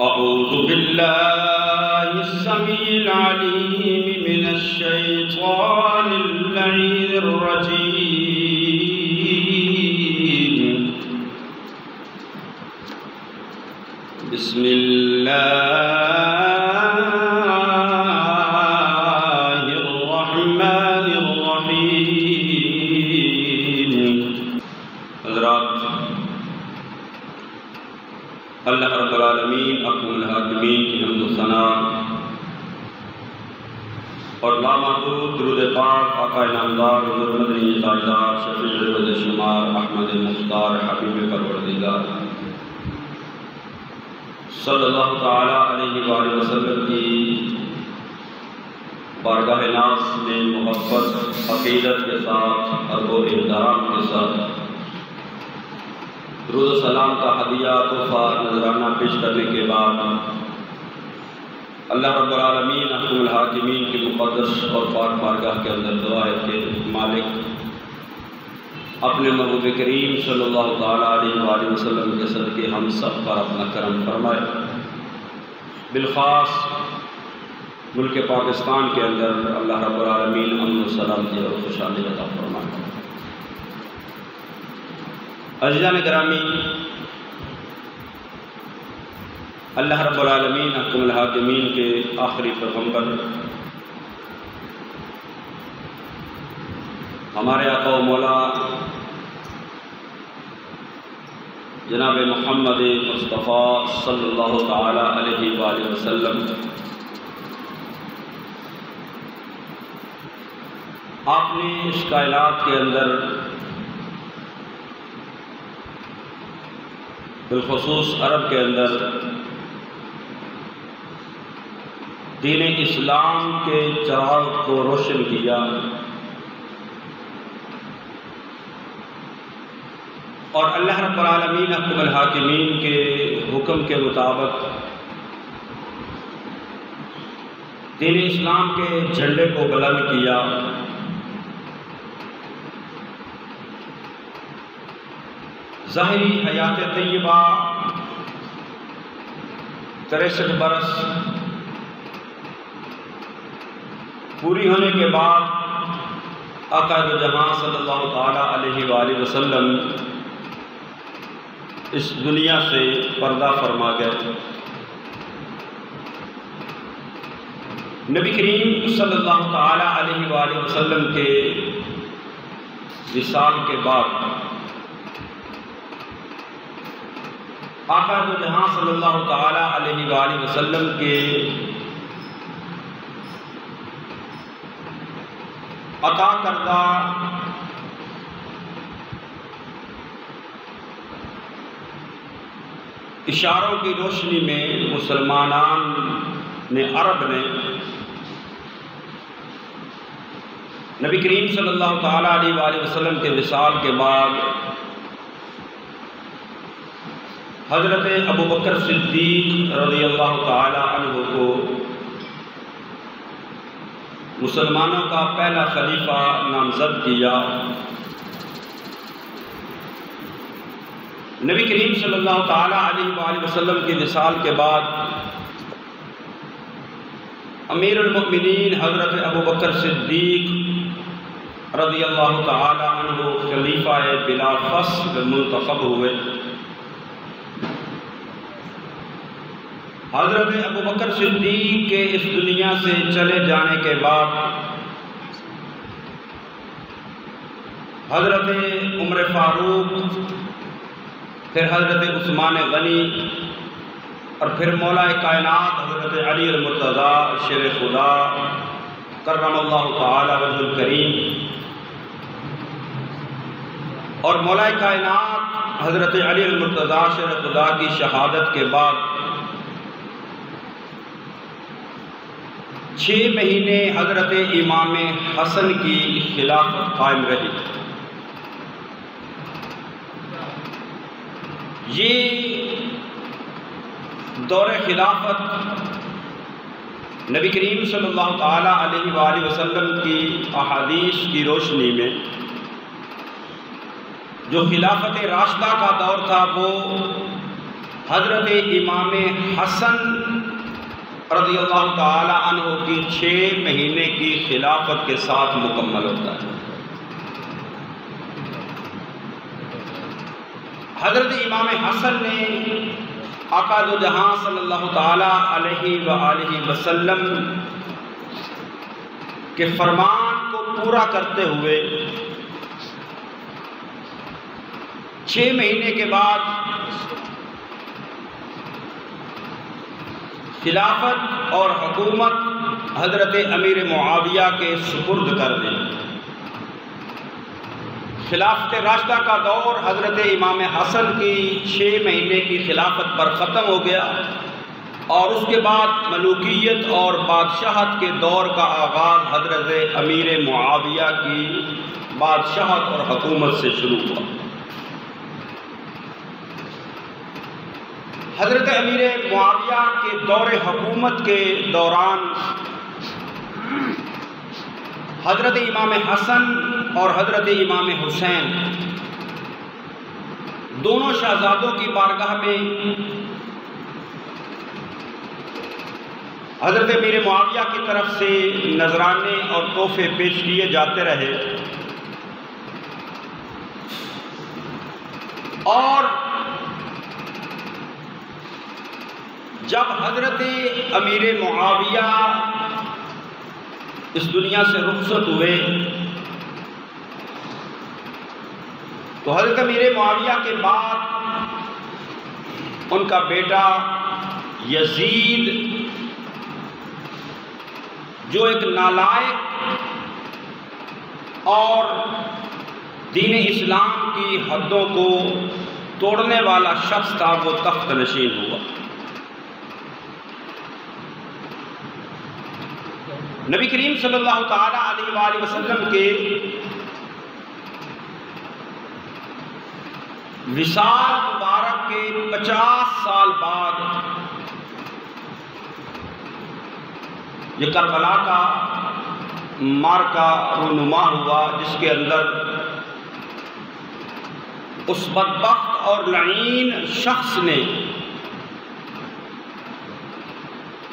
أعوذ بالله السميع العليم من الشيطان اللعين الرجيم. بسم الله الرحمن الرحيم. حضرات، اللہ رب العالمین اکرم الحاکمین کی حمد و ثنا اور لامحدود درود پاک آقا نامدار حضور مدنی تاجدار شفیع روز شمار احمد مختار حبیب پروردگار صلی اللہ تعالی علیہ وآلہ وسلم کی بارگاہ ناز میں محبت عقیدت کے ساتھ ادب و احترام کے ساتھ درود و سلام کا ہدیہ تحفہ نذرانہ پیش کرنے کے بعد اللہ رب العالمین احکم الحاکمین کی مقدس اور پاک بارگاہ کے اندر دعا ہے کہ مالک اپنے محبوب کریم صلی اللہ تعالیٰ علیہ وآلہ وسلم کے صدقے ہم سب پر اپنا کرم فرمائے. بالخاص ملک پاکستان کے اندر اللہ رب العالمین امن و سلامتی اور خوشحالی عطا فرمائے. عزیزان گرامی، اللہ رب العالمین احکم الحاکمین کے آخری پیغمبر ہمارے آقا و مولا جناب محمد مصطفیٰ صلی اللہ تعالی علیہ وآلہ وسلم آپ نے اس کائنات کے اندر بالخصوص عرب کے اندر دین اسلام کے چراغ کو روشن کیا اور اللہ رب العالمین احکم الحاکمین کے حکم کے مطابق دین اسلام کے جھنڈے کو بلند کیا. ظاہری حیات طیبہ 63 برس پوری ہونے کے بعد آقا دو جہاں صلی اللہ تعالیٰ علیہ وآلہ وسلم اس دنیا سے پردہ فرما گئے. نبی کریم صلی اللہ تعالیٰ علیہ وآلہ وسلم کے وصال کے بعد آقا دو جہاں صلی اللہ تعالیٰ علیہ وآلہ وسلم کے عطا کردہ اشاروں کی روشنی میں مسلمانان نے عرب نے نبی کریم صلی اللہ تعالیٰ علیہ وآلہ وسلم کے وصال کے بعد حضرت ابو بکر صدیق رضی اللہ تعالی عنہ کو مسلمانوں کا پہلا خلیفہ نامزد کیا. نبی کریم صلی اللہ تعالی علیہ وآلہ وسلم کے وصال کے بعد امیر المؤمنین حضرت ابو بکر صدیق رضی اللہ تعالی عنہ خلیفہ بلا فصل منتخب ہوئے. حضرت ابو بکر صدیق کے اس دنیا سے چلے جانے کے بعد حضرت عمر فاروق، پھر حضرت عثمان غنی اور پھر مولا کائنات حضرت علی المرتضیٰ شیر خدا کرم اللہ تعالی وجہ الکریم اور مولا کائنات حضرت علی المرتضیٰ شیر خدا کی شہادت کے بعد 6 مہینے حضرت امام حسن کی خلافت قائم رہی. یہ دور خلافت نبی کریم صلی اللہ تعالیٰ علیہ وآلہ وسلم کی احادیث کی روشنی میں جو خلافت راشدہ کا دور تھا وہ حضرت امام حسن رضی اللہ تعالی عنہ کی 6 مہینے کی خلافت کے ساتھ مکمل ہوتا ہے۔ حضرت امام حسن نے آقا دو جہاں صلی اللہ تعالی علیہ وآلہ وسلم کے فرمان کو پورا کرتے ہوئے 6 مہینے کے بعد خلافت اور حکومت حضرت امیر معاویہ کے سپرد کر دیں۔ خلافت راشدہ کا دور حضرت امام حسن کی 6 مہینے کی خلافت پر ختم ہو گیا اور اس کے بعد ملوکیت اور بادشاہت کے دور کا آغاز حضرت امیر معاویہ کی بادشاہت اور حکومت سے شروع ہوا۔ حضرت امیر معاویہ کے دور حکومت کے دوران حضرت امام حسن اور حضرت امام حسین دونوں شہزادوں کی بارگاہ میں حضرت امیر معاویہ کی طرف سے نذرانے اور تحفے پیش کیے جاتے رہے، اور جب حضرت امیر معاویہ اس دنیا سے رخصت ہوئے تو حضرت امیر معاویہ کے بعد ان کا بیٹا یزید، جو ایک نالائق اور دین اسلام کی حدوں کو توڑنے والا شخص تھا، وہ تخت نشین ہوا۔ نبی کریم صلی اللہ تعالی علیہ وآلہ وسلم کے وصال مبارک کے 50 سال بعد یہ کربلا کا معرکہ رونما ہوا، جس کے اندر اس بدبخت اور لعین شخص نے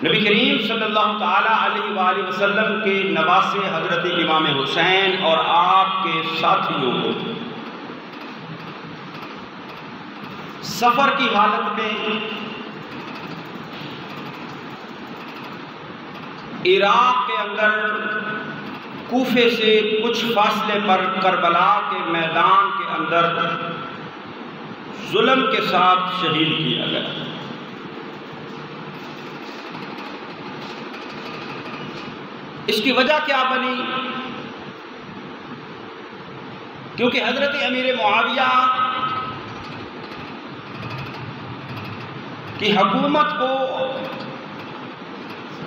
نبی کریم صلی اللہ تعالی علیہ وآلہ وسلم کے نواسے حضرت امام حسین اور آپ کے ساتھیوں کو سفر کی حالت میں عراق کے اندر کوفے سے کچھ فاصلے پر کربلا کے میدان کے اندر ظلم کے ساتھ شہید کیا گیا۔ اس کی وجہ کیا بنی؟ کیونکہ حضرت امیر معاویہ کی حکومت کو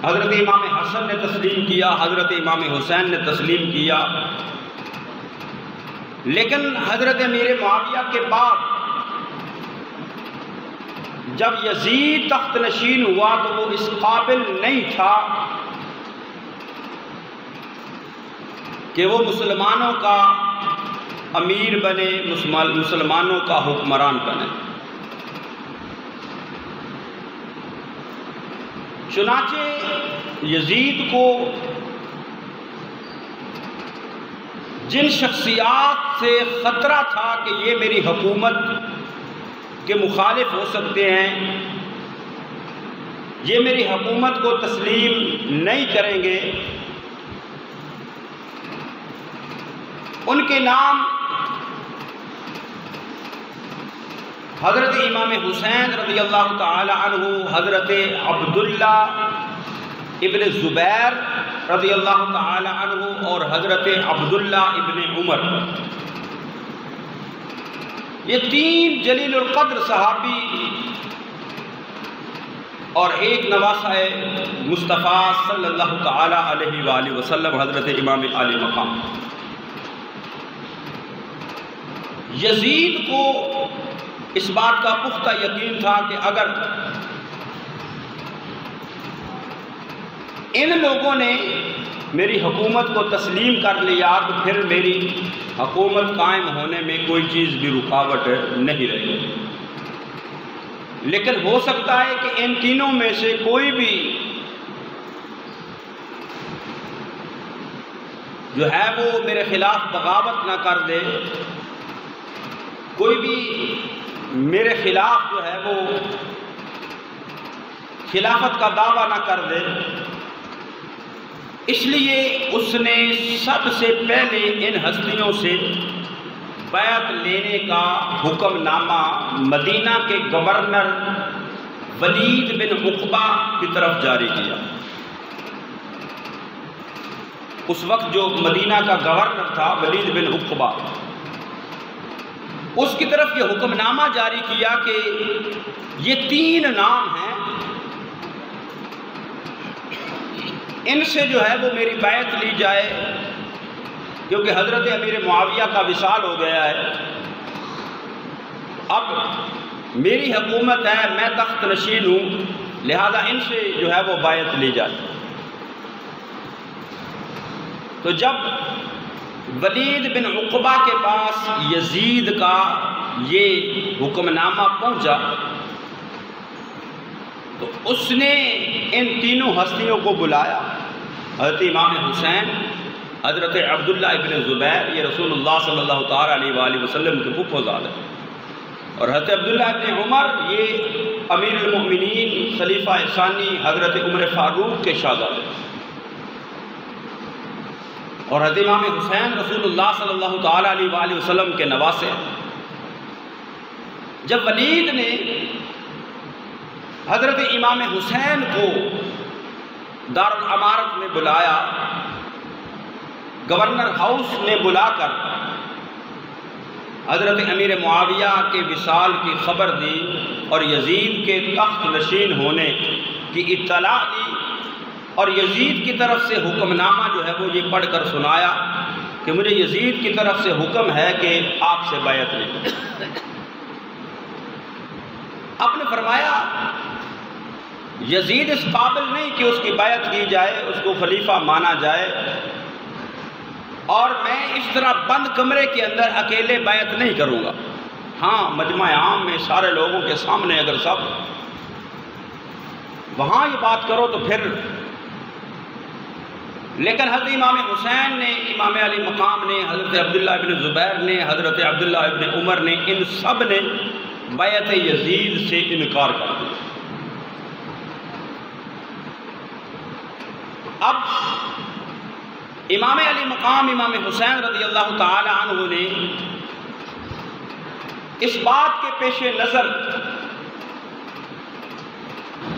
حضرت امام حسن نے تسلیم کیا، حضرت امام حسین نے تسلیم کیا، لیکن حضرت امیر معاویہ کے بعد جب یزید تخت نشین ہوا تو وہ اس قابل نہیں تھا کہ وہ مسلمانوں کا امیر بنے، مسلمانوں کا حکمران بنے۔ چنانچہ یزید کو جن شخصیات سے خطرہ تھا کہ یہ میری حکومت کے مخالف ہو سکتے ہیں، یہ میری حکومت کو تسلیم نہیں کریں گے، ان کے نام حضرت امام حسین رضی اللہ تعالی عنہ، حضرت عبداللہ ابن زبیر رضی اللہ تعالی عنہ اور حضرت عبداللہ ابن عمر، یہ 3 جلیل القدر صحابی اور ایک نواسہ مصطفیٰ صلی اللہ تعالی علیہ وآلہ وسلم حضرت امام عالی مقام۔ یزید کو اس بات کا پختہ یقین تھا کہ اگر ان لوگوں نے میری حکومت کو تسلیم کر لیا تو پھر میری حکومت قائم ہونے میں کوئی چیز بھی رکاوٹ نہیں رہے گی۔ لیکن ہو سکتا ہے کہ ان تینوں میں سے کوئی بھی جو ہے وہ میرے خلاف بغاوت نہ کر دے، کوئی بھی میرے خلاف جو ہے وہ خلافت کا دعویٰ نہ کر دے، اس لیے اس نے سب سے پہلے ان ہستیوں سے بیعت لینے کا حکم نامہ مدینہ کے گورنر ولید بن عقبہ کی طرف جاری کیا۔ اس وقت جو مدینہ کا گورنر تھا ولید بن عقبہ، اس کی طرف یہ حکم نامہ جاری کیا کہ یہ 3 نام ہیں، ان سے جو ہے وہ میری بیعت لی جائے، کیونکہ حضرت امیر معاویہ کا وصال ہو گیا ہے، اب میری حکومت ہے، میں تخت نشین ہوں، لہذا ان سے جو ہے وہ بیعت لی جائے۔ تو جب ولید بن عقبہ کے پاس یزید کا یہ حکم نامہ پہنچا تو اس نے ان تینوں ہستیوں کو بلایا، حضرت امام حسین، حضرت عبداللہ ابن زبیر، یہ رسول اللہ صلی اللہ تعالیٰ علیہ وآلہ وسلم کے پھپھوزاد ہیں، اور حضرت عبداللہ ابن عمر یہ امیر المؤمنین خلیفہ ثانی حضرت عمر فاروق کے شاگرد ہیں، اور حضرت امام حسین رسول اللہ صلی اللہ تعالیٰ علیہ وآلہ وسلم کے نواسے ہیں۔ جب ولید نے حضرت امام حسین کو دارالامارت میں بلایا، گورنر ہاؤس میں بلا کر حضرت امیر معاویہ کے وصال کی خبر دی اور یزید کے تخت نشین ہونے کی اطلاع دی، اور یزید کی طرف سے حکم نامہ جو ہے وہ یہ پڑھ کر سنایا کہ مجھے یزید کی طرف سے حکم ہے کہ آپ سے بیعت لیں۔ آپ نے فرمایا یزید اس قابل نہیں کہ اس کی بیعت کی جائے، اس کو خلیفہ مانا جائے، اور میں اس طرح بند کمرے کے اندر اکیلے بیعت نہیں کروں گا، ہاں مجمع عام میں سارے لوگوں کے سامنے اگر سب وہاں یہ بات کرو تو پھر، لیکن حضرت امام حسین نے، امام علی مقام نے، حضرت عبداللہ ابن زبیر نے، حضرت عبداللہ ابن عمر نے، ان سب نے بیعت یزید سے انکار کر دیا۔ اب امام علی مقام امام حسین رضی اللہ تعالی عنہ نے اس بات کے پیش نظر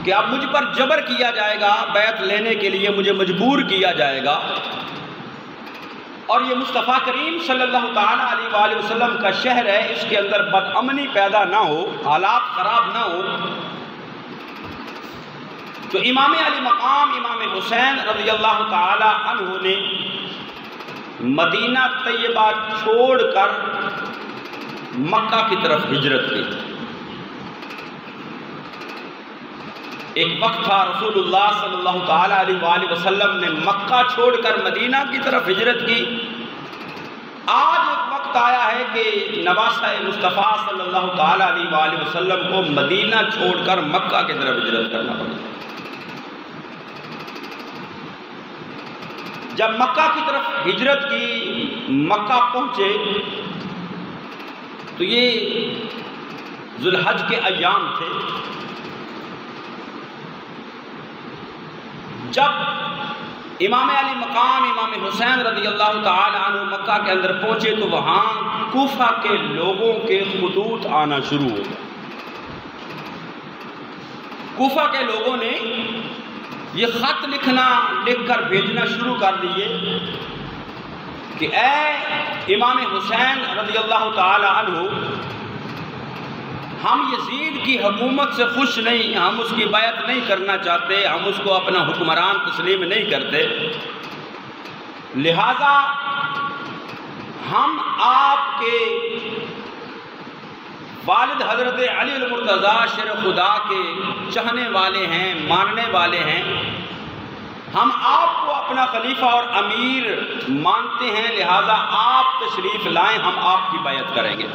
کہ اب مجھ پر جبر کیا جائے گا، بیعت لینے کے لیے مجھے مجبور کیا جائے گا، اور یہ مصطفیٰ کریم صلی اللہ تعالیٰ علیہ وآلہ وسلم کا شہر ہے، اس کے اندر بدامنی پیدا نہ ہو، حالات خراب نہ ہو، تو امام علی مقام امام حسین رضی اللہ تعالی عنہ نے مدینہ طیبہ چھوڑ کر مکہ کی طرف ہجرت کی۔ ایک وقت تھا رسول اللہ صلی اللہ تعالی علیہ وآلہ وسلم نے مکہ چھوڑ کر مدینہ کی طرف ہجرت کی، آج ایک وقت آیا ہے کہ نواسہ مصطفیٰ صلی اللہ تعالی علیہ وآلہ وسلم کو مدینہ چھوڑ کر مکہ کی طرف ہجرت کرنا پڑے۔ جب مکہ کی طرف ہجرت کی، مکہ پہنچے تو یہ ذوالحج کے ایام تھے۔ جب امام علی مقام امام حسین رضی اللہ تعالی عنہ مکہ کے اندر پہنچے تو وہاں کوفہ کے لوگوں کے خطوط آنا شروع ہو گئے۔ کوفہ کے لوگوں نے یہ خط لکھ کر بھیجنا شروع کر دیے کہ اے امام حسین رضی اللہ تعالی عنہ، ہم یزید کی حکومت سے خوش نہیں، ہم اس کی بیعت نہیں کرنا چاہتے، ہم اس کو اپنا حکمران تسلیم نہیں کرتے، لہذا ہم آپ کے والد حضرت علی المرتضیٰ شیر خدا کے چاہنے والے ہیں، ماننے والے ہیں، ہم آپ کو اپنا خلیفہ اور امیر مانتے ہیں، لہذا آپ تشریف لائیں، ہم آپ کی بیعت کریں گے۔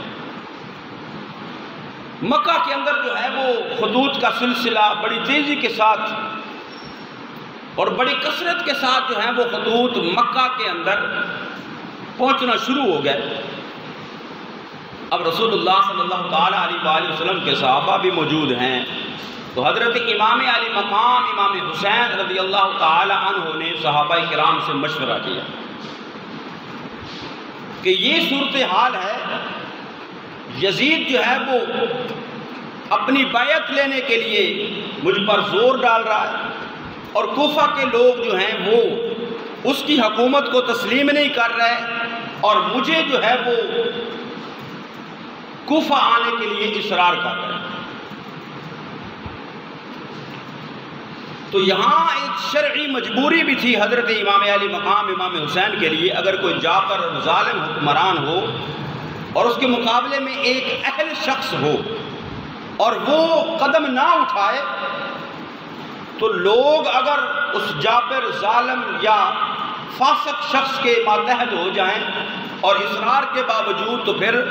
مکہ کے اندر جو ہے وہ خطوط کا سلسلہ بڑی تیزی کے ساتھ اور بڑی کثرت کے ساتھ جو ہیں وہ خطوط مکہ کے اندر پہنچنا شروع ہو گئے۔ اب رسول اللہ صلی اللہ تعالیٰ علیہ وآلہ وسلم کے صحابہ بھی موجود ہیں، تو حضرت امام علی مقام امام حسین رضی اللہ تعالیٰ عنہ نے صحابہ کرام سے مشورہ کیا کہ یہ صورتحال ہے، یزید جو ہے وہ اپنی بیعت لینے کے لیے مجھ پر زور ڈال رہا ہے، اور کوفہ کے لوگ جو ہیں وہ اس کی حکومت کو تسلیم نہیں کر رہے، اور مجھے جو ہے وہ کوفہ آنے کے لیے اصرار کر رہے ہیں۔ تو یہاں ایک شرعی مجبوری بھی تھی حضرت امام علی مقام امام حسین کے لیے، اگر کوئی جابر اور ظالم حکمران ہو اور اس کے مقابلے میں ایک اہل شخص ہو اور وہ قدم نہ اٹھائے، تو لوگ اگر اس جابر ظالم یا فاسق شخص کے ماتحت ہو جائیں اور اصرار کے باوجود، تو پھر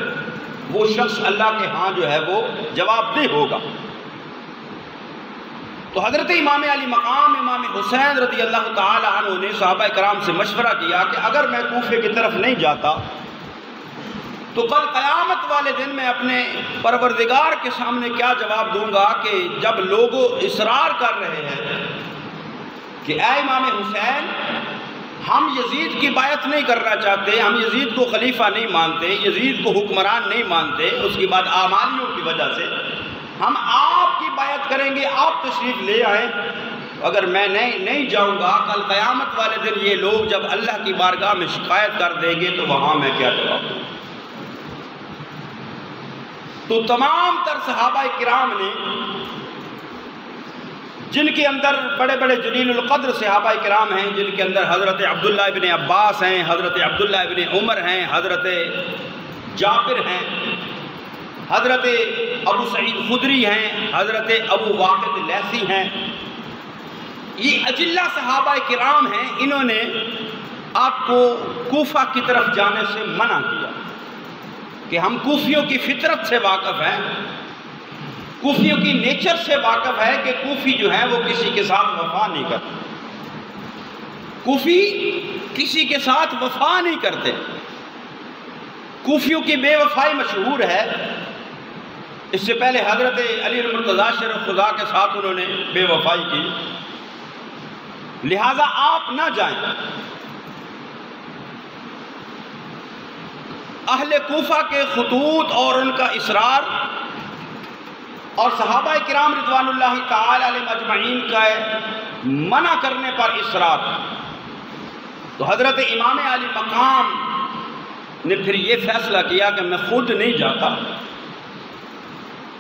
وہ شخص اللہ کے ہاں جو ہے وہ جواب دہ ہوگا۔ تو حضرت امام علی مقام امام حسین رضی اللہ تعالی عنہ نے صحابہ کرام سے مشورہ کیا کہ اگر میں کوفے کی طرف نہیں جاتا تو کل قیامت والے دن میں اپنے پروردگار کے سامنے کیا جواب دوں گا کہ جب لوگ اصرار کر رہے ہیں کہ اے امام حسین، ہم یزید کی بیعت نہیں کرنا چاہتے، ہم یزید کو خلیفہ نہیں مانتے، یزید کو حکمران نہیں مانتے، اس کی بعد اعمالیوں کی وجہ سے ہم آپ کی بیعت کریں گے، آپ تشریف لے آئیں، اگر میں نہیں جاؤں گا کل قیامت والے دن یہ لوگ جب اللہ کی بارگاہ میں شکایت کر دیں گے تو وہاں میں کیا جواب دوں؟ تو تمام تر صحابہ کرام نے، جن کے اندر بڑے بڑے جلیل القدر صحابہ کرام ہیں، جن کے اندر حضرت عبداللہ ابن عباس ہیں، حضرت عبداللہ ابن عمر ہیں، حضرت جابر ہیں، حضرت ابو سعید خدری ہیں، حضرت ابو واقد لیثی ہیں، یہ اجلہ صحابہ کرام ہیں، انہوں نے آپ کو کوفہ کی طرف جانے سے منع کیا کہ ہم کوفیوں کی فطرت سے واقف ہیں، کوفیوں کی نیچر سے واقف ہے کہ کوفی جو ہے وہ کسی کے ساتھ وفا نہیں کرتے، کوفی کسی کے ساتھ وفا نہیں کرتے، کوفیوں کی بے وفائی مشہور ہے۔ اس سے پہلے حضرت علی المرتضیٰ شیر خدا کے ساتھ انہوں نے بے وفائی کی، لہٰذا آپ نہ جائیں۔ اہل کوفہ کے خطوط اور ان کا اصرار اور صحابہ کرام رضوان اللہ تعالی علیہ مجمعین کا منع کرنے پر اصرار، تو حضرت امام علی مقام نے پھر یہ فیصلہ کیا کہ میں خود نہیں جاتا،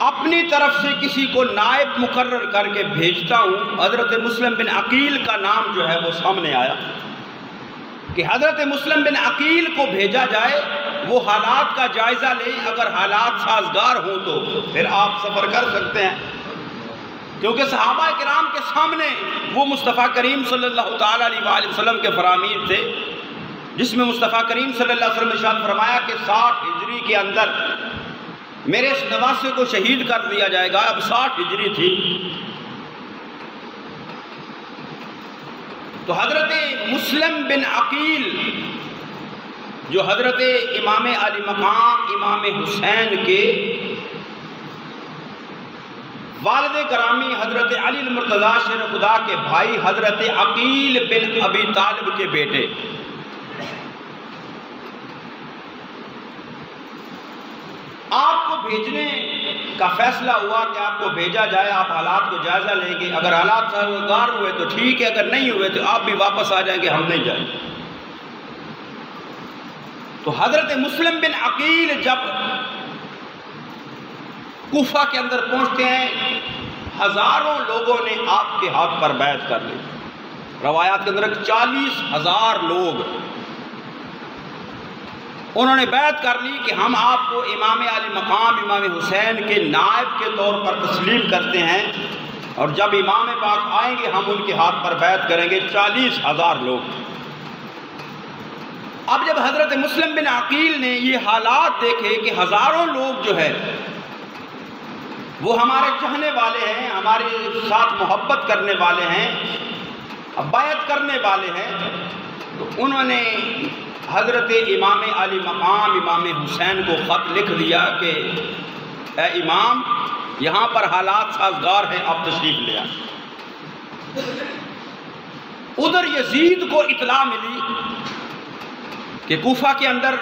اپنی طرف سے کسی کو نائب مقرر کر کے بھیجتا ہوں۔ حضرت مسلم بن عقیل کا نام جو ہے وہ سامنے آیا کہ حضرت مسلم بن عقیل کو بھیجا جائے، وہ حالات کا جائزہ لیں، اگر حالات سازگار ہوں تو پھر آپ سفر کر سکتے ہیں، کیونکہ صحابہ کرام کے سامنے وہ مصطفیٰ کریم صلی اللہ تعالیٰ علیہ وآلہ وسلم کے فرامین تھے، جس میں مصطفیٰ کریم صلی اللہ علیہ وسلم نے ارشاد فرمایا کہ 60 ہجری کے اندر میرے اس نواسے کو شہید کر دیا جائے گا۔ اب 60 ہجری تھی، تو حضرت مسلم بن عقیل جو حضرت امام علی مقام امام حسین کے والد گرامی حضرت علی المرتضیٰ شیر خدا کے بھائی حضرت عقیل بن ابی طالب کے بیٹے، آپ کو بھیجنے کا فیصلہ ہوا کہ آپ کو بھیجا جائے، آپ حالات کو جائزہ لیں گے، اگر حالات سازگار ہوئے تو ٹھیک ہے، اگر نہیں ہوئے تو آپ بھی واپس آ جائیں گے، ہم نہیں جائیں گے۔ تو حضرت مسلم بن عقیل جب کوفہ کے اندر پہنچتے ہیں، ہزاروں لوگوں نے آپ کے ہاتھ پر بیعت کر لی، روایات کے اندر 40,000 لوگ انہوں نے بیعت کر لی کہ ہم آپ کو امام علی مقام امام حسین کے نائب کے طور پر تسلیم کرتے ہیں، اور جب امام پاک آئیں گے ہم ان کے ہاتھ پر بیعت کریں گے۔ 40,000 لوگ۔ اب جب حضرت مسلم بن عقیل نے یہ حالات دیکھے کہ ہزاروں لوگ جو ہے وہ ہمارے چاہنے والے ہیں، ہمارے ساتھ محبت کرنے والے ہیں، بیعت کرنے والے ہیں، تو انہوں نے حضرت امام علی مقام امام حسین کو خط لکھ دیا کہ اے امام، یہاں پر حالات سازگار ہیں، آپ تشریف لے آئیں۔ ادھر یزید کو اطلاع ملی کہ کوفہ کے اندر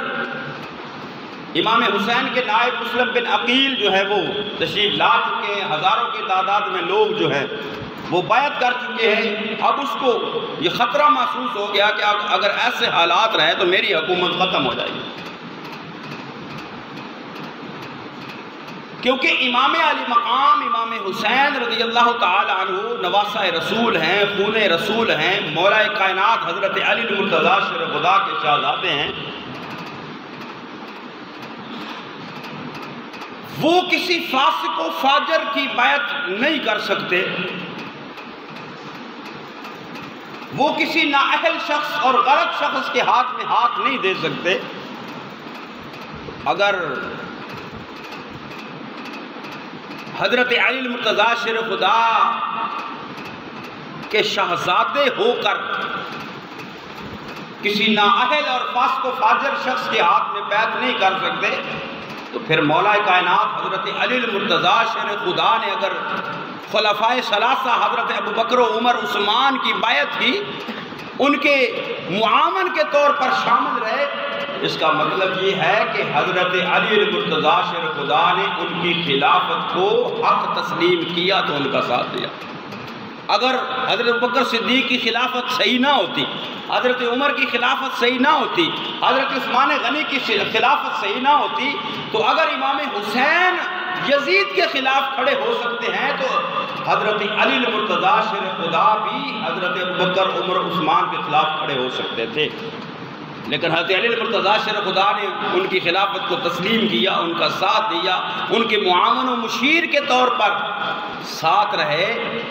امام حسین کے نائب مسلم بن عقیل جو ہے وہ تشریف لا چکے ہیں، ہزاروں کی تعداد میں لوگ جو ہیں وہ بیعت کر چکے ہیں۔ اب اس کو یہ خطرہ محسوس ہو گیا کہ اگر ایسے حالات رہے تو میری حکومت ختم ہو جائے گی، کیونکہ امام علی مقام امام حسین رضی اللہ تعالی عنہ نواسہ رسول ہیں، خون رسول ہیں، مولا کائنات حضرت علی المرتضیٰ شیر خدا کے شہزادے ہیں۔ وہ کسی فاسق و فاجر کی بیعت نہیں کر سکتے، وہ کسی نااہل شخص اور غلط شخص کے ہاتھ میں ہاتھ نہیں دے سکتے۔ اگر حضرت علی المرتضیٰ شیر خدا کے شہزادے ہو کر کسی نااہل اور فاسق و فاجر شخص کے ہاتھ میں بیعت نہیں کر سکتے، تو پھر مولا کائنات حضرت علی المرتضیٰ شیر خدا نے اگر خلفائے ثلاثہ حضرت ابوبکر و عمر عثمان کی بیعت کی، ان کے معاون کے طور پر شامل رہے، اس کا مطلب یہ ہے کہ حضرت علی المرتضیٰ شیر خدا نے ان کی خلافت کو حق تسلیم کیا تو ان کا ساتھ دیا۔ اگر حضرت ابوبکر صدیق کی خلافت صحیح نہ ہوتی، حضرت عمر کی خلافت صحیح نہ ہوتی، حضرت عثمان غنی کی خلافت صحیح نہ ہوتی، تو اگر امام حسین یزید کے خلاف کھڑے ہو سکتے ہیں تو حضرت علی المرتضیٰ شیر خدا بھی حضرت ابوبکر عمر عثمان کے خلاف کھڑے ہو سکتے تھے، لیکن حضرت علی المرتضیٰ شیر خدا نے ان کی خلافت کو تسلیم کیا، ان کا ساتھ دیا، ان کے معاون و مشیر کے طور پر ساتھ رہے۔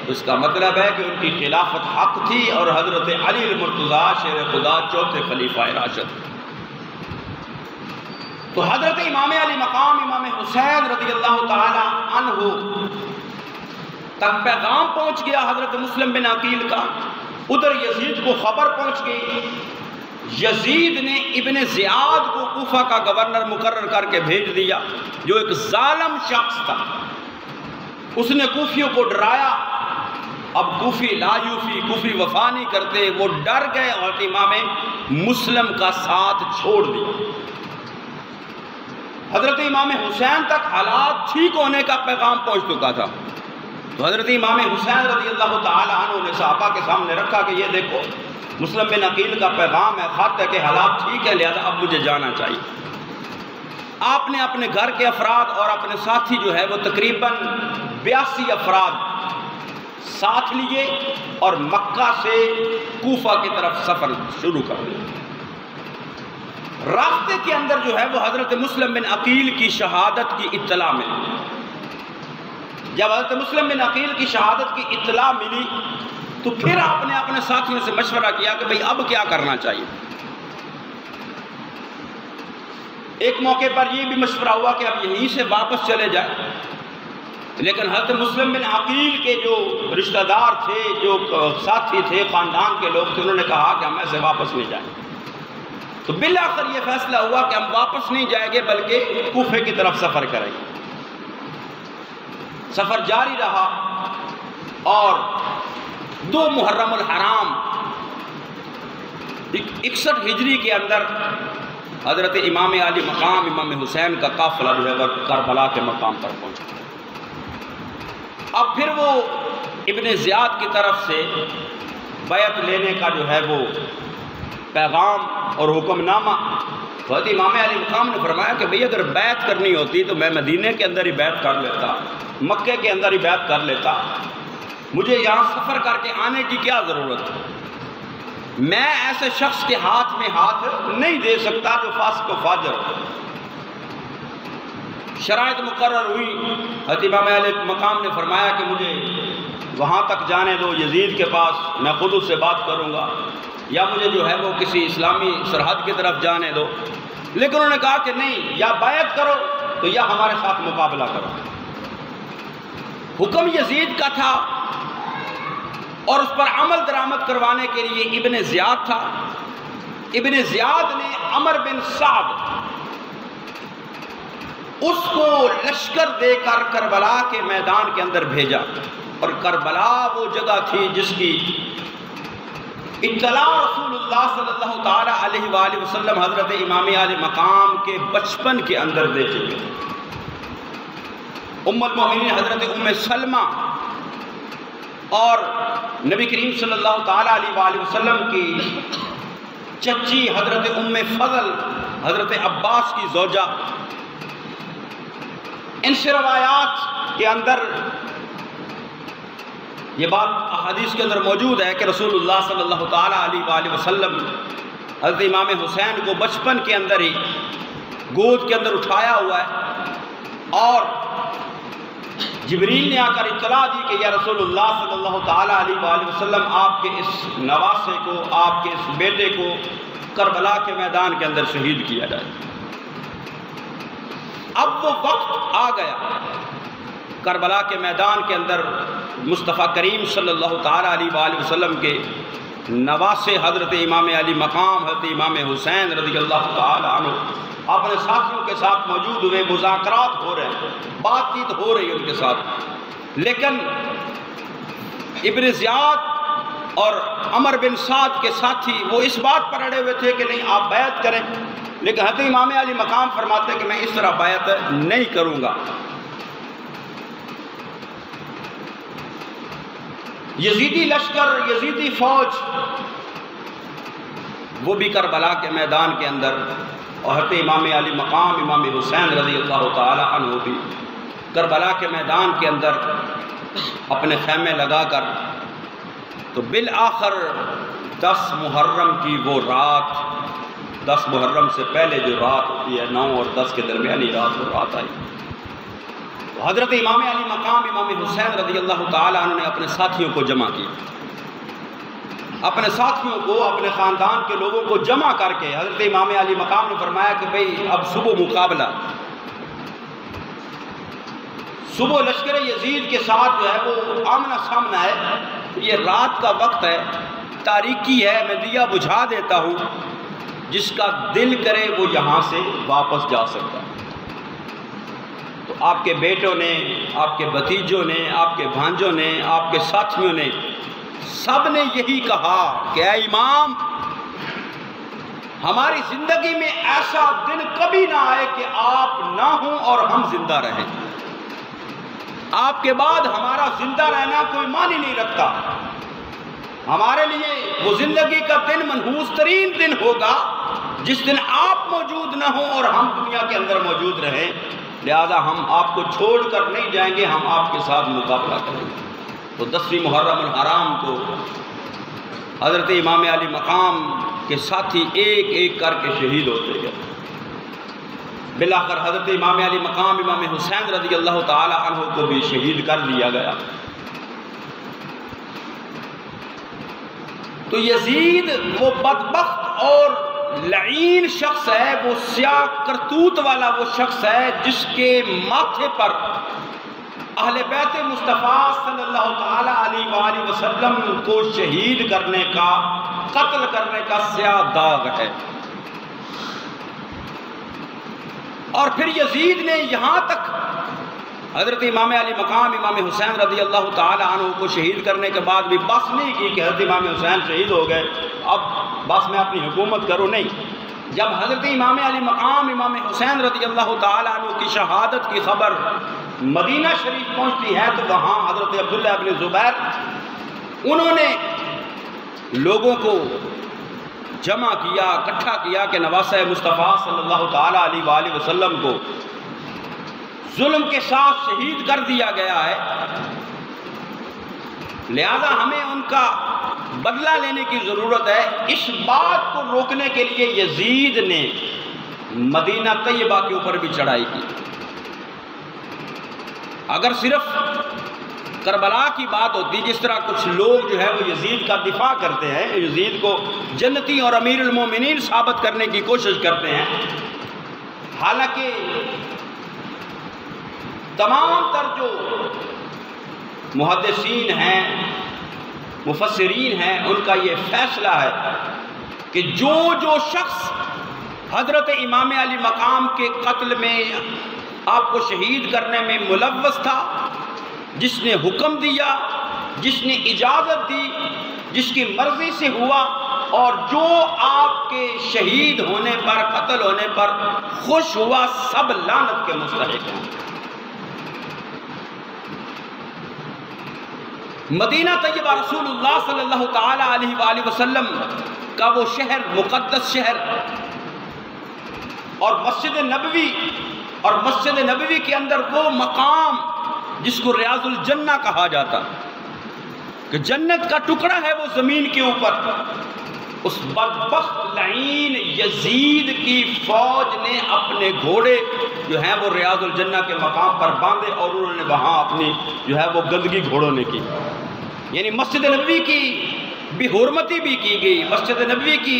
اس کا مطلب ہے کہ ان کی خلافت حق تھی اور حضرت علی المرتضیٰ شیر خدا چوتھے خلیفہ راشد۔ تو حضرت امام علی مقام امام حسین رضی اللہ تعالی عنہ تک پیغام پہنچ گیا حضرت مسلم بن عقیل کا، ادھر یزید کو خبر پہنچ گئی۔ یزید نے ابن زیاد کو کوفہ کا گورنر مقرر کر کے بھیج دیا، جو ایک ظالم شخص تھا، اس نے کوفیوں کو ڈرایا۔ اب کوفی لا یوفی، کوفی وفا نہیں کرتے، وہ ڈر گئے اور امام مسلم کا ساتھ چھوڑ دیا۔ حضرت امام حسین تک حالات ٹھیک ہونے کا پیغام پہنچ چکا تھا، تو حضرت امام حسین رضی اللہ تعالی عنہ نے صحابہ کے سامنے رکھا کہ یہ دیکھو مسلم بن عقیل کا پیغام ہے، خط ہے کہ حالات ٹھیک ہے، لہذا اب مجھے جانا چاہیے۔ آپ نے اپنے گھر کے افراد اور اپنے ساتھی جو ہے وہ تقریباً 82 افراد ساتھ لیے اور مکہ سے کوفہ کی طرف سفر شروع کر دیا۔ راستے کے اندر جو ہے وہ حضرت مسلم بن عقیل کی شہادت کی اطلاع ملی۔ جب حضرت مسلم بن عقیل کی شہادت کی اطلاع ملی تو پھر آپ نے اپنے ساتھیوں سے مشورہ کیا کہ بھئی اب کیا کرنا چاہیے۔ ایک موقع پر یہ بھی مشورہ ہوا کہ اب یہیں سے واپس چلے جائیں، لیکن حضرت مسلم بن عقیل کے جو رشتہ دار تھے، جو ساتھی تھے، خاندان کے لوگ تھے، انہوں نے کہا کہ ہم ایسے واپس نہیں جائیں۔ تو بالآخر یہ فیصلہ ہوا کہ ہم واپس نہیں جائیں گے بلکہ کوفے کی طرف سفر کریں گے۔ سفر جاری رہا اور 2 محرم الحرام 61 ہجری کے اندر حضرت امام علی مقام امام حسین کا قافلہ جو ہے کربلا کے مقام پر پہنچا۔ اب پھر وہ ابن زیاد کی طرف سے بیعت لینے کا جو ہے وہ پیغام اور حکم نامہ، حضرت امام علی مقام نے فرمایا کہ بھئی اگر بیعت کرنی ہوتی تو میں مدینے کے اندر ہی بیعت کر لیتا، مکے کے اندر ہی بیعت کر لیتا، مجھے یہاں سفر کر کے آنے کی کیا ضرورت ہے؟ میں ایسے شخص کے ہاتھ میں ہاتھ نہیں دے سکتا جو فاسق و فاجر ہو۔ شرائط مقرر ہوئی، حضرت امام علی مقام نے فرمایا کہ مجھے وہاں تک جانے دو، یزید کے پاس، میں خود اس سے بات کروں گا، یا مجھے جو ہے وہ کسی اسلامی سرحد کی طرف جانے دو، لیکن انہوں نے کہا کہ نہیں، یا بیعت کرو تو یا ہمارے ساتھ مقابلہ کرو۔ حکم یزید کا تھا اور اس پر عمل درآمد کروانے کے لیے ابن زیاد تھا۔ ابن زیاد نے عمر بن سعد اس کو لشکر دے کر کربلا کے میدان کے اندر بھیجا، اور کربلا وہ جگہ تھی جس کی اطلاع رسول اللہ صلی اللہ تعالی علیہ وآلہ وسلم حضرت امام علی مقام کے بچپن کے اندر دے چکے تھے۔ ام المؤمنین حضرت ام سلمہ اور نبی کریم صلی اللہ تعالی علیہ وآلہ وسلم کی چچی حضرت ام فضل حضرت عباس کی زوجہ، ان سے روایات کے اندر یہ بات احادیث کے اندر موجود ہے کہ رسول اللہ صلی اللہ تعالی علیہ وآلہ وسلم حضرت امام حسین کو بچپن کے اندر ہی گود کے اندر اٹھایا ہوا ہے، اور جبریل نے آ کر اطلاع دی کہ یا رسول اللہ صلی اللہ تعالی علیہ وآلہ وسلم آپ کے اس نواسے کو، آپ کے اس بیٹے کو کربلا کے میدان کے اندر شہید کیا جائے۔ اب وہ وقت آ گیا، کربلا کے میدان کے اندر مصطفیٰ کریم صلی اللہ تعالی علیہ وآلہ وسلم کے نواسے حضرت امام علی مقام حضرت امام حسین رضی اللہ تعالی عنہ اپنے ساتھیوں کے ساتھ موجود ہوئے، مذاکرات ہو رہے ہیں، بات چیت ہو رہی ہے ان کے ساتھ، لیکن ابن زیاد اور عمر بن سعد کے ساتھی وہ اس بات پر اڑے ہوئے تھے کہ نہیں آپ بیعت کریں، لیکن حضرت امام علی مقام فرماتے ہیں کہ میں اس طرح بیعت نہیں کروں گا۔ یزیدی لشکر، یزیدی فوج وہ بھی کربلا کے میدان کے اندر، اور حضرت امام علی مقام امام حسین رضی اللہ تعالی عنہ بھی کربلا کے میدان کے اندر اپنے خیمے لگا کر، تو بالآخر 10 محرم کی وہ رات، 10 محرم سے پہلے جو رات ہوتی ہے 9 اور 10 کے درمیانی رات، وہ رات آئی۔ حضرت امام علی مقام امام حسین رضی اللہ تعالی عنہ نے اپنے ساتھیوں کو جمع کیا، اپنے ساتھیوں کو، اپنے خاندان کے لوگوں کو جمع کر کے حضرت امام علی مقام نے فرمایا کہ بھئی اب صبح مقابلہ، صبح لشکر یزید کے ساتھ جو ہے وہ آمنا سامنا ہے، یہ رات کا وقت ہے، تاریکی ہے، میں دیا بجھا دیتا ہوں، جس کا دل کرے وہ یہاں سے واپس جا سکتا ہے۔ تو آپ کے بیٹوں نے، آپ کے بھتیجوں نے، آپ کے بھانجوں نے، آپ کے ساتھیوں نے، سب نے یہی کہا کہ اے امام، ہماری زندگی میں ایسا دن کبھی نہ آئے کہ آپ نہ ہوں اور ہم زندہ رہیں، آپ کے بعد ہمارا زندہ رہنا کوئی معنی نہیں رکھتا، ہمارے لیے وہ زندگی کا دن منحوس ترین دن ہوگا جس دن آپ موجود نہ ہوں اور ہم دنیا کے اندر موجود رہیں، لہذا ہم آپ کو چھوڑ کر نہیں جائیں گے، ہم آپ کے ساتھ مقابلہ کریں گے۔ تو 10ویں محرم الحرام کو حضرت امام علی مقام کے ساتھی ایک ایک کر کے شہید ہوتے گئے، بالآخر حضرت امام علی مقام امام حسین رضی اللہ تعالی عنہ کو بھی شہید کر دیا گیا۔ تو یزید وہ بدبخت اور لعین شخص ہے، وہ سیاہ کرتوت والا وہ شخص ہے جس کے ماتھے پر اہل بیت مصطفیٰ صلی اللہ تعالی علیہ وآلہ وسلم کو شہید کرنے کا، قتل کرنے کا سیاہ داغ ہے۔ اور پھر یزید نے یہاں تک حضرت امام علی مقام امام حسین رضی اللہ تعالی عنہ کو شہید کرنے کے بعد بھی بس نہیں کی کہ حضرت امام حسین شہید ہو گئے، اب بس میں اپنی حکومت کروں، نہیں۔ جب حضرت امام علی مقام امام حسین رضی اللہ تعالی عنہ کی شہادت کی خبر مدینہ شریف پہنچتی ہے تو وہاں حضرت عبداللہ ابن زبیر انہوں نے لوگوں کو جمع کیا، اکٹھا کیا کہ نواسہ مصطفیٰ صلی اللہ تعالی علیہ وآلہ وسلم کو ظلم کے ساتھ شہید کر دیا گیا ہے، لہذا ہمیں ان کا بدلہ لینے کی ضرورت ہے۔ اس بات کو روکنے کے لیے یزید نے مدینہ طیبہ کے اوپر بھی چڑھائی کی۔ اگر صرف کربلا کی بات ہوتی، جس طرح کچھ لوگ جو ہے وہ یزید کا دفاع کرتے ہیں، یزید کو جنتی اور امیر المومنین ثابت کرنے کی کوشش کرتے ہیں، حالانکہ تمام تر جو محدثین ہیں، مفسرین ہیں، ان کا یہ فیصلہ ہے کہ جو شخص حضرت امام علی مقام کے قتل میں، آپ کو شہید کرنے میں ملوث تھا، جس نے حکم دیا، جس نے اجازت دی، جس کی مرضی سے ہوا، اور جو آپ کے شہید ہونے پر، قتل ہونے پر خوش ہوا، سب لعنت کے مستحق ہیں۔ مدینہ طیبہ رسول اللہ صلی اللہ تعالی علیہ وآلہ وسلم کا وہ شہر، مقدس شہر، اور مسجد نبوی کے اندر وہ مقام جس کو ریاض الجنہ کہا جاتا، کہ جنت کا ٹکڑا ہے وہ زمین کے اوپر، اس بدبخت لعین یزید کی فوج نے اپنے گھوڑے جو ہیں وہ ریاض الجنہ کے مقام پر باندھے، اور انہوں نے وہاں اپنی جو ہے وہ گندگی گھوڑوں نے کی، یعنی مسجد نبوی کی بھی حرمتی بھی کی گئی، مسجد نبوی کی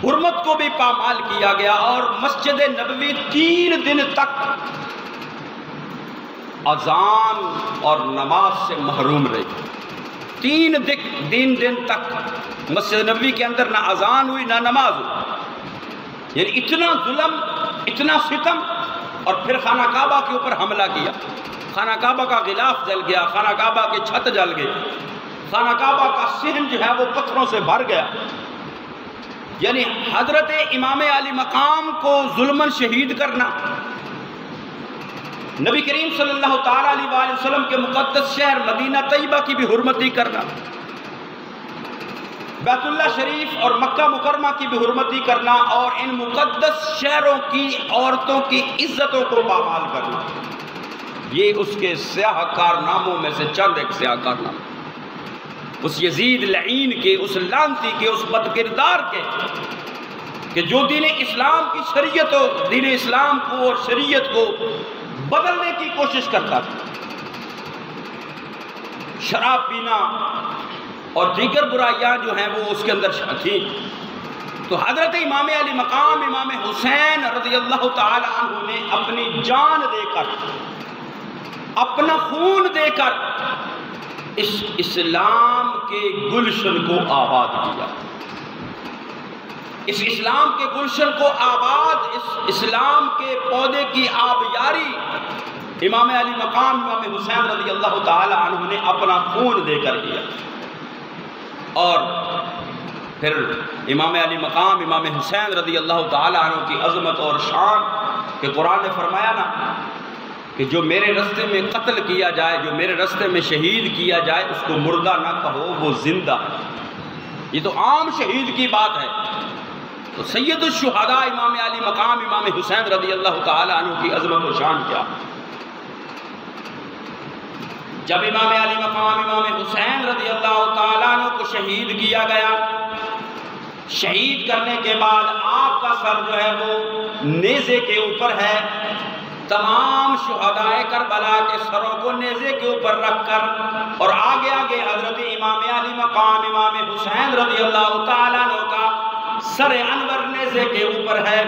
حرمت کو بھی پامال کیا گیا، اور مسجد نبوی 3 دن تک اذان اور نماز سے محروم رہی۔ 3 دن تک مسجد نبوی کے اندر نہ اذان ہوئی نہ نماز ہوئی، یعنی اتنا ظلم، اتنا ستم، اور پھر خانہ کعبہ کے اوپر حملہ کیا، خانہ کعبہ کا غلاف جل گیا، خانہ کعبہ کی چھت جل گئی، خانہ کعبہ کا صحن جو ہے وہ پتھروں سے بھر گیا، یعنی حضرت امام علی مقام کو ظلماً شہید کرنا، نبی کریم صلی اللہ تعالیٰ علیہ وآلہ وسلم کے مقدس شہر مدینہ طیبہ کی بھی حرمتی کرنا، بیت اللہ شریف اور مکہ مکرمہ کی بھی حرمتی کرنا، اور ان مقدس شہروں کی عورتوں کی عزتوں کو پامال کرنا، یہ اس کے سیاہ کارناموں میں سے چند ایک سیاہ کارنامے، اس یزید لعین کے، اس لعنتی کے، اس بد کردار کے، کہ جو دین اسلام کی شریعت و دین اسلام کو اور شریعت کو بدلنے کی کوشش کرتا تھا، شراب پینا اور دیگر برائیاں جو ہیں وہ اس کے اندر تھیں۔ تو حضرت امام علی مقام امام حسین رضی اللہ تعالی عنہ نے اپنی جان دے کر، اپنا خون دے کر اس اسلام کے گلشن کو آباد کیا، اس اسلام کے گلشن کو آباد، اس اسلام کے پودے کی آبیاری امام علی مقام امام حسین رضی اللہ تعالی عنہ نے اپنا خون دے کر کیا۔ اور پھر امام علی مقام امام حسین رضی اللہ تعالی عنہ کی عظمت اور شان کہ قرآن نے فرمایا نا کہ جو میرے راستے میں قتل کیا جائے، جو میرے راستے میں شہید کیا جائے، اس کو مردہ نہ کہو، وہ زندہ۔ یہ تو عام شہید کی بات ہے، تو سید الشہداء امام علی مقام امام حسین رضی اللہ تعالی عنہ کی عظمت و شان کیا۔ جب امام علی مقام امام حسین رضی اللہ تعالیٰ عنہ کو شہید کیا گیا، شہید کرنے کے بعد آپ کا سر جو ہے وہ نیزے کے اوپر ہے، تمام شہداء کربلا کے سروں کو نیزے کے اوپر رکھ کر، اور آگے آگے حضرت امام علی مقام امام حسین رضی اللہ تعالیٰ عنہ کا سر انور نیزے کے اوپر ہے۔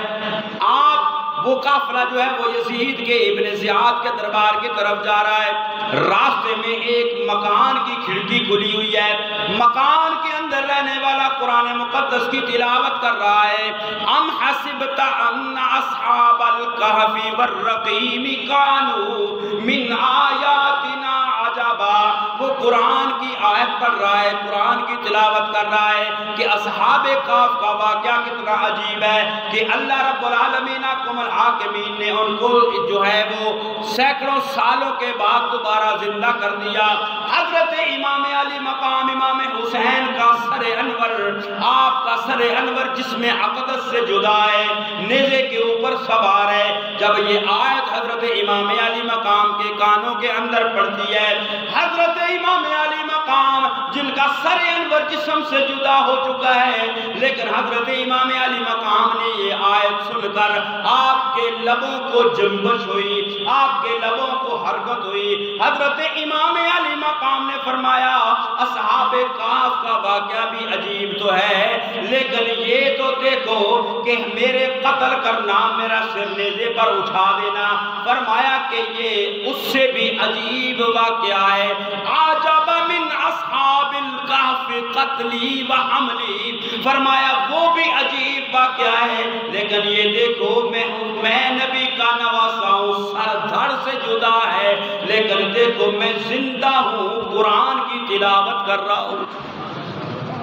آپ وہ قافلہ جو ہے وہ یزید کے ابن زیاد کے دربار کی طرف جا رہا ہے، راستے میں ایک مکان کی کھڑکی کھلی ہوئی ہے، مکان کے اندر رہنے والا قرآن مقدس کی تلاوت کر رہا ہے۔ ام حسبت ان اصحاب الکہف والرقیم کانوا من آیاتنا عجبا، وہ قرآن کی آیت پڑھ رہا ہے، قرآن کی تلاوت کر رہا ہے کہ اصحاب کہف کا واقعہ کتنا عجیب ہے کہ اللہ رب العالمین حکم الحاکمین نے ان کو جو ہے وہ سینکڑوں سالوں کے بعد دوبارہ زندہ کر دیا۔ حضرت امام علی مقام امام حسین کا سر انور، آپ کا سر انور جسم اقدس سے جدا ہے، نیزے کے اوپر سوار ہے۔ جب یہ آیت حضرت امام علی مقام کے کانوں کے اندر پڑتی ہے، حضرت امام علی مقام جن کا سر انور جسم سے جدا ہو چکا ہے، لیکن حضرت امام علی مقام نے یہ آیت سن کر آپ کے لبوں کو جنبش ہوئی، آپ کے لبوں کو حرکت ہوئی۔ حضرت امام علی مقام نے فرمایا اصحاب اصحاب کہف کا واقعہ بھی عجیب تو ہے، لیکن یہ تو دیکھو کہ میرے قتل کرنا، میرا سر نیزے پر اٹھا دینا، فرمایا کہ یہ اس سے بھی عجیب واقعہ ہے۔ عجب من اصحاب الکہف قتلی و حملی، فرمایا وہ بھی عجیب واقعہ ہے، لیکن یہ دیکھو میں نبی کا نواسا ہوں، سر دھڑ سے جدا ہے، لیکن دیکھو میں زندہ ہوں، قرآن کی تلاوت کر رہا ہوں،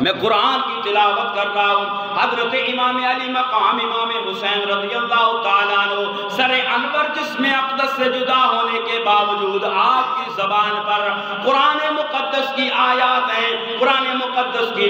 میں قرآن کی تلاوت کر رہا ہوں۔ حضرت امام علی مقام امام حسین رضی اللہ تعالیٰ عنہ سر انور جسم اقدس سے جدا ہونے کے باوجود آپ کی زبان پر قرآن مقدس کی آیات ہیں، قرآن مقدس کی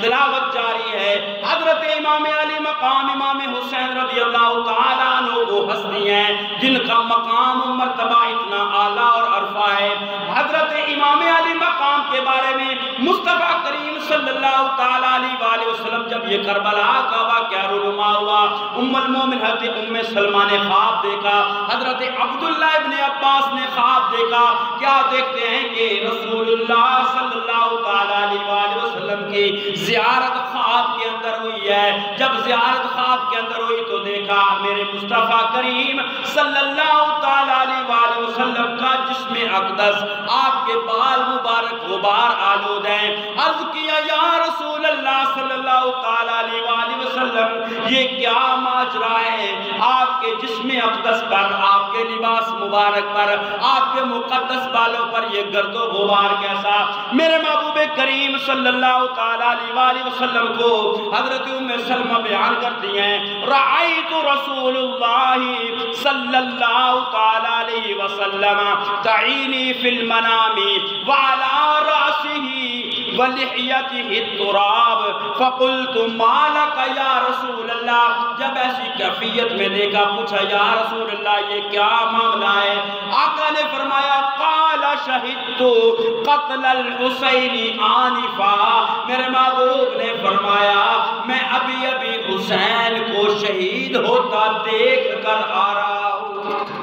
تلاوت جاری ہے۔ حضرت امام علی مقام امام حسین رضی اللہ تعالیٰ عنہ وہ ہستی ہیں جن کا مقام و مرتبہ اتنا اعلیٰ اور عرفہ ہے۔ حضرت امام علی مقام کے بارے میں مصطفیٰ کریم صلی اللہ تعالیٰ علیہ وآلہ وسلم جب یہ کربلا کا واقعہ رونما ہوا، ام المومن حضرت ام سلمہ نے خواب دیکھا، حضرت عبداللہ ابن عباس نے خواب دیکھا، کیا دیکھتے ہیں کہ رسول اللہ صلی اللہ تعالیٰ علیہ وآلہ وسلم کی زیارت خواب کے اندر ہوئی ہے۔ جب زیارت خواب کے اندر ہوئی تو دیکھا میرے مصطفیٰ کریم صلی اللہ تعالیٰ علیہ وآلہ وسلم کا جسم اقدس، آپ کے بال مبارک غبار آلود ہیں۔ عرض کیا یا رسول اللہ صلی اللہ تعالیٰ علیہ وآلہ وسلم یہ کیا ماجرا ہے؟ آپ کے جسم اقدس پر، آپ کے لباس مبارک پر، آپ کے مقدس بالوں پر یہ گرد و غبار کیسا؟ میرے محبوب کریم صلی اللہ تعالیٰ علیہ وآلہ وسلم کو حضرت ام سلمہ بیان کرتی ہیں، رأیت رسول اللہ صلی اللہ تعالیٰ علیہ وسلم تعینی فی المنام وعلی رأسہ وَلِحْيَتِهِ التُّرَابِ فَقُلْتُ مَا لَكَ یا رسول اللہ، جب ایسی کیفیت میں دیکھا پوچھا یا رسول اللہ یہ کیا معاملہ ہے؟ آقا نے فرمایا قَالَ شَهِدْتُ قَتْلَ الْحُسَيْنِ آنِفًا، میرے محبوب نے فرمایا میں ابھی ابھی حسین کو شہید ہوتا دیکھ کر آ رہا ہوں۔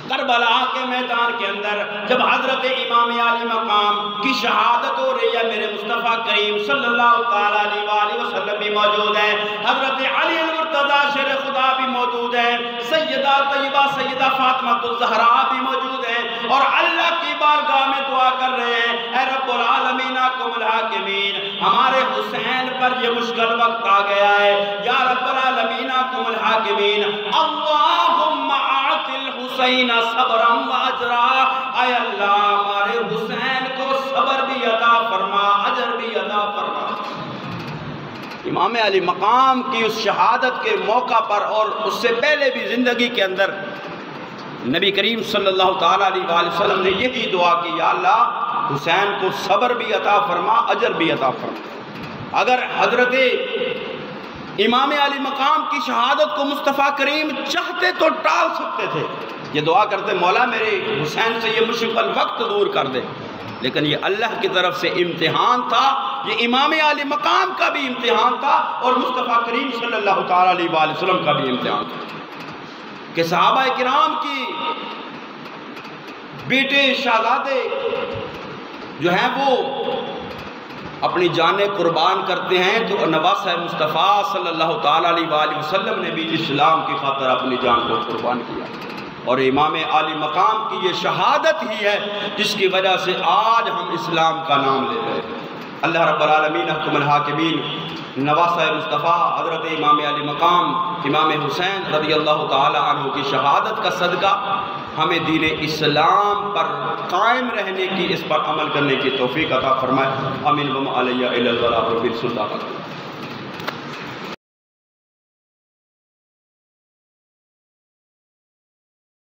کربلا کے میدان کے اندر جب حضرت امام علی مقام کی شہادت ہو رہی ہے، میرے مصطفیٰ کریم صلی اللہ تعالیٰ علیہ وآلہ وسلم بھی موجود ہیں، حضرت علی المرتضیٰ شیر خدا بھی موجود ہیں، سیدہ طیبہ سیدہ فاطمہ الزہرا بھی موجود ہیں، اور اللہ کی بارگاہ میں دعا کر رہے ہیں، اے رب العالمین احکم الحاکمین، ہمارے حسین پر یہ مشکل وقت آ گیا ہے، یا رب العالمین احکم الحاکمین، اللہم اعط الحسین صبرا و اجرا، اے اللہ ہمارے حسین کو صبر بھی عطا فرما، اجر بھی عطا فرما۔ امام علی مقام کی اس شہادت کے موقع پر اور اس سے پہلے بھی زندگی کے اندر نبی کریم صلی اللہ تعالیٰ علیہ وآلہ وسلم نے یہی دعا کی، یا اللہ حسین کو صبر بھی عطا فرما، اجر بھی عطا فرما۔ اگر حضرت امام علی مقام کی شہادت کو مصطفیٰ کریم چاہتے تو ٹال سکتے تھے، یہ دعا کرتے مولا میرے حسین سے یہ مشکل وقت دور کر دے، لیکن یہ اللہ کی طرف سے امتحان تھا، یہ امام علی مقام کا بھی امتحان تھا اور مصطفیٰ کریم صلی اللہ تعالیٰ علیہ وآلہ وسلم کا بھی امتحان تھا کہ صحابہ کرام کی بیٹے شہزادے جو ہیں وہ اپنی جانیں قربان کرتے ہیں، تو نواسہ مصطفیٰ صلی اللہ تعالیٰ علیہ وآلہ وسلم نے بھی اسلام کی خاطر اپنی جان کو قربان کیا، اور امام علی مقام کی یہ شہادت ہی ہے جس کی وجہ سے آج ہم اسلام کا نام لے رہے ہیں۔ اللہ رب العالمین احکم الحاکمین نواسہ مصطفیٰ حضرت امام علی مقام امام حسین رضی اللہ تعالی عنہ کی شہادت کا صدقہ ہمیں دین اسلام پر قائم رہنے کی، اس پر عمل کرنے کی توفیق عطا فرمائے۔ آمین وما علیہ الا البلاغ بالسلطان۔